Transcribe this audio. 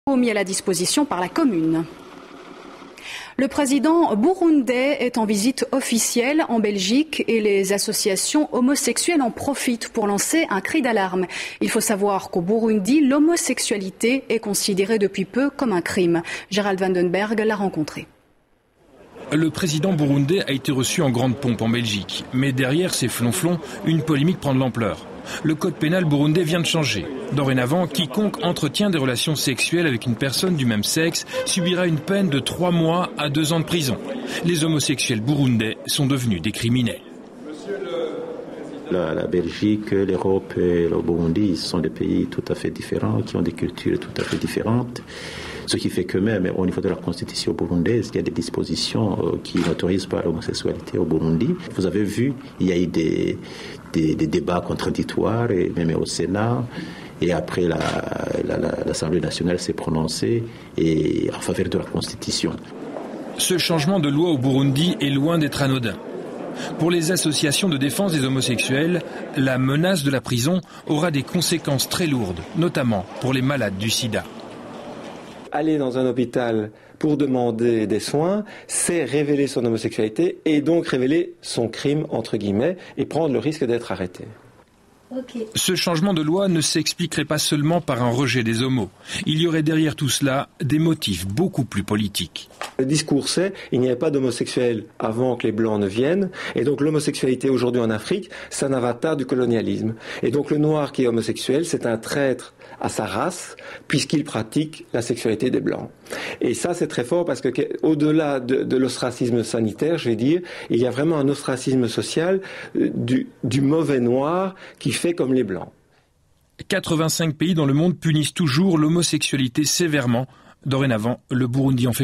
mis à la disposition par la commune. Le président burundais est en visite officielle en Belgique et les associations homosexuelles en profitent pour lancer un cri d'alarme. Il faut savoir qu'au Burundi, l'homosexualité est considérée depuis peu comme un crime. Gérald Vandenberg l'a rencontré. Le président burundais a été reçu en grande pompe en Belgique. Mais derrière ces flonflons, une polémique prend de l'ampleur. Le code pénal burundais vient de changer. Dorénavant, quiconque entretient des relations sexuelles avec une personne du même sexe subira une peine de 3 mois à 2 ans de prison. Les homosexuels burundais sont devenus des criminels. La Belgique, l'Europe et le Burundi sont des pays tout à fait différents, qui ont des cultures tout à fait différentes. Ce qui fait que même au niveau de la constitution burundaise, il y a des dispositions qui n'autorisent pas l'homosexualité au Burundi. Vous avez vu, il y a eu des débats contradictoires, et même au Sénat. Et après, l'Assemblée nationale s'est prononcée en faveur de la Constitution. Ce changement de loi au Burundi est loin d'être anodin. Pour les associations de défense des homosexuels, la menace de la prison aura des conséquences très lourdes, notamment pour les malades du sida. Aller dans un hôpital pour demander des soins, c'est révéler son homosexualité et donc révéler son crime, entre guillemets, et prendre le risque d'être arrêté. Ce changement de loi ne s'expliquerait pas seulement par un rejet des homos. Il y aurait derrière tout cela des motifs beaucoup plus politiques. Le discours c'est il n'y avait pas d'homosexuels avant que les Blancs ne viennent, et donc l'homosexualité aujourd'hui en Afrique, c'est un avatar du colonialisme. Et donc le noir qui est homosexuel, c'est un traître à sa race, puisqu'il pratique la sexualité des Blancs. Et ça, c'est très fort parce que, au-delà de l'ostracisme sanitaire, je vais dire, il y a vraiment un ostracisme social du mauvais noir qui fait comme les Blancs. 85 pays dans le monde punissent toujours l'homosexualité sévèrement. Dorénavant, le Burundi en fait